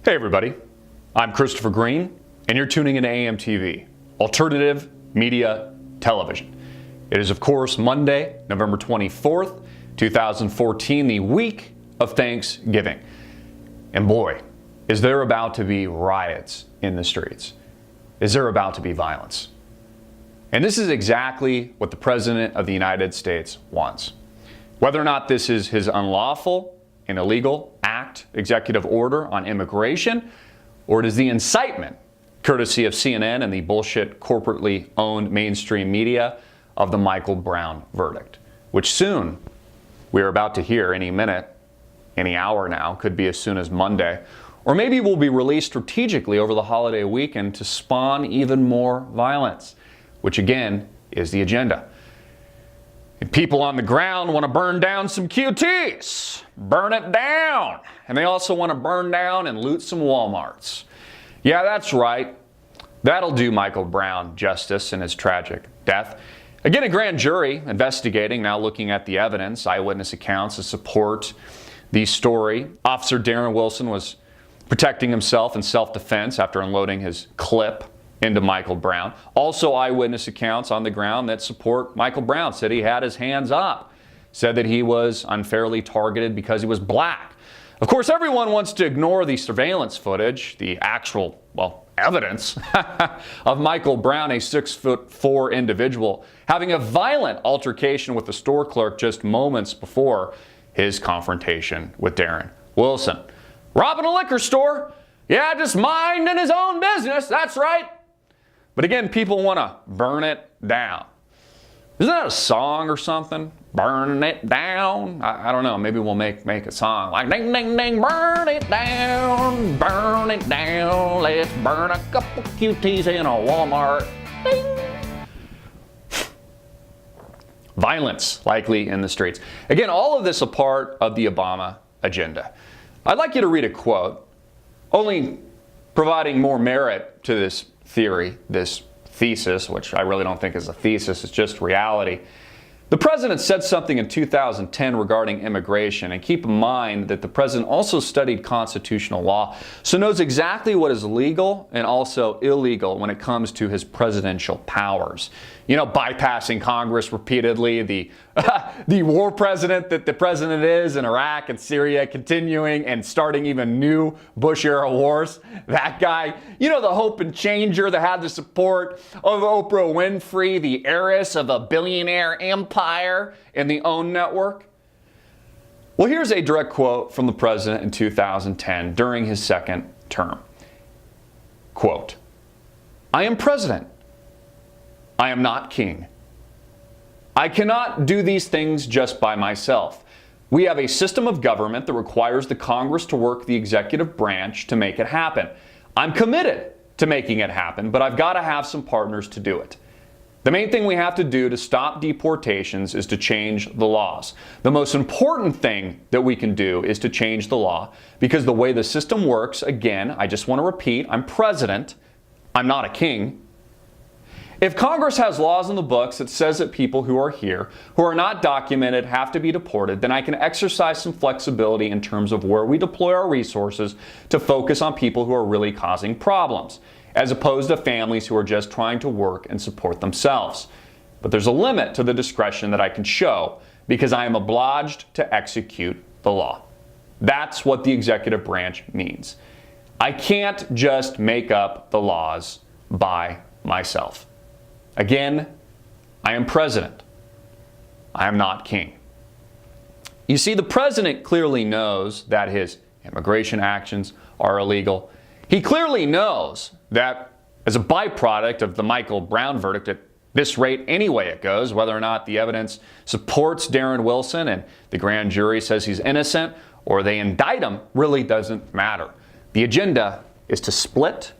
Hey everybody, I'm Christopher Green, and you're tuning into AMTV, Alternative Media Television. It is, of course, Monday, November 24th, 2014, the week of Thanksgiving. And boy, is there about to be riots in the streets. Is there about to be violence? And this is exactly what the President of the United States wants. Whether or not this is his unlawful and illegal executive order on immigration, or it is the incitement, courtesy of CNN and the bullshit corporately owned mainstream media, of the Michael Brown verdict, which soon we are about to hear any minute, any hour now, could be as soon as Monday, or maybe will be released strategically over the holiday weekend to spawn even more violence, which again is the agenda. And people on the ground want to burn down some QTs. Burn it down. And they also want to burn down and loot some Walmarts. Yeah, that's right. That'll do Michael Brown justice in his tragic death. Again, a grand jury investigating, now looking at the evidence, eyewitness accounts to support the story. Officer Darren Wilson was protecting himself in self-defense after unloading his clip into Michael Brown. Also, eyewitness accounts on the ground that support Michael Brown. Said he had his hands up. Said that he was unfairly targeted because he was black. Of course, everyone wants to ignore the surveillance footage, the actual, evidence of Michael Brown, a 6'4" individual, having a violent altercation with the store clerk just moments before his confrontation with Darren Wilson. Robbing a liquor store? Yeah, just minding his own business, that's right. But again, people want to burn it down. Isn't that a song or something? Burn it down? I don't know. Maybe we'll make a song like ding, ding, ding, burn it down, let's burn a couple QTs in a Walmart. Ding. Violence likely in the streets. Again, all of this a part of the Obama agenda. I'd like you to read a quote, only providing more merit to this theory, this thesis, which I really don't think is a thesis, it's just reality. The president said something in 2010 regarding immigration, and keep in mind that the president also studied constitutional law, so knows exactly what is legal and also illegal when it comes to his presidential powers. You know, bypassing Congress repeatedly, the war president that the president is in Iraq and Syria, continuing and starting even new Bush-era wars. That guy, you know, the hope and changer that had the support of Oprah Winfrey, the heiress of a billionaire empire in the OWN network. Well, here's a direct quote from the president in 2010 during his second term. Quote, "I am president. I am not king. I cannot do these things just by myself. We have a system of government that requires the Congress to work the executive branch to make it happen. I'm committed to making it happen, but I've got to have some partners to do it. The main thing we have to do to stop deportations is to change the laws. The most important thing that we can do is to change the law, because the way the system works, again, I just want to repeat, I'm president, I'm not a king. If Congress has laws in the books that says that people who are here, who are not documented, have to be deported, then I can exercise some flexibility in terms of where we deploy our resources to focus on people who are really causing problems, as opposed to families who are just trying to work and support themselves. But there's a limit to the discretion that I can show because I am obliged to execute the law." That's what the executive branch means. I can't just make up the laws by myself. Again, I am president. I am not king. You see, the president clearly knows that his immigration actions are illegal. He clearly knows that as a byproduct of the Michael Brown verdict, at this rate anyway it goes, whether or not the evidence supports Darren Wilson and the grand jury says he's innocent or they indict him, really doesn't matter. The agenda is to split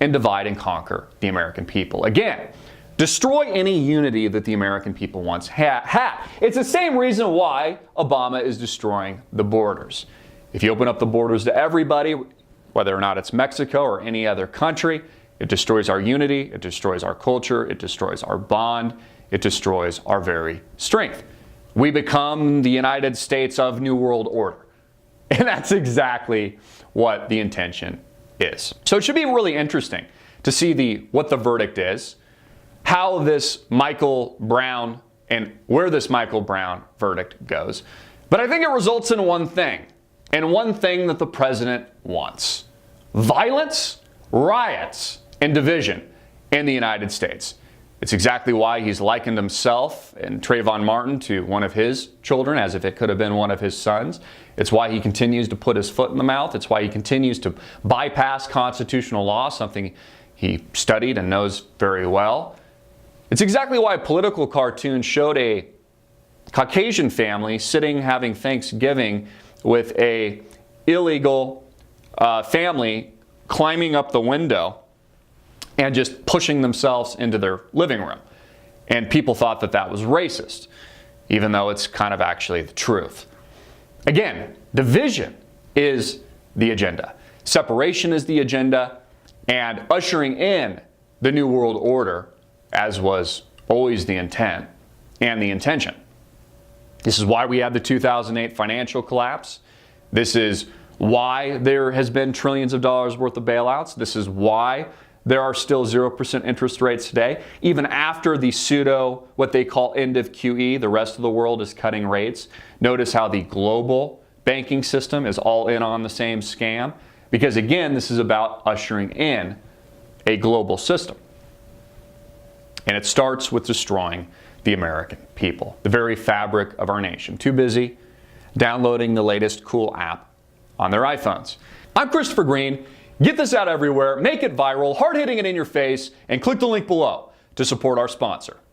and divide and conquer the American people. Again, destroy any unity that the American people once had. It's the same reason why Obama is destroying the borders. If you open up the borders to everybody, whether or not it's Mexico or any other country, it destroys our unity, it destroys our culture, it destroys our bond, it destroys our very strength. We become the United States of New World Order. And that's exactly what the intention is. So it should be really interesting to see what the verdict is, how this Michael Brown and where this Michael Brown verdict goes. But I think it results in one thing, and one thing that the president wants: violence, riots, and division in the United States. It's exactly why he's likened himself and Trayvon Martin to one of his children, as if it could have been one of his sons. It's why he continues to put his foot in the mouth. It's why he continues to bypass constitutional law, something he studied and knows very well. It's exactly why a political cartoon showed a Caucasian family sitting having Thanksgiving with a illegal family climbing up the window and just pushing themselves into their living room. And people thought that that was racist, even though it's kind of actually the truth. Again, division is the agenda. Separation is the agenda, and ushering in the New World Order, as was always the intent and the intention. This is why we had the 2008 financial collapse. This is why there has been trillions of dollars worth of bailouts. This is why there are still 0% interest rates today. Even after the pseudo, what they call end of QE, the rest of the world is cutting rates. Notice how the global banking system is all in on the same scam. Because again, this is about ushering in a global system. And it starts with destroying the American people, the very fabric of our nation. Too busy downloading the latest cool app on their iPhones. I'm Christopher Green. Get this out everywhere, make it viral, hard-hitting it in your face, and click the link below to support our sponsor.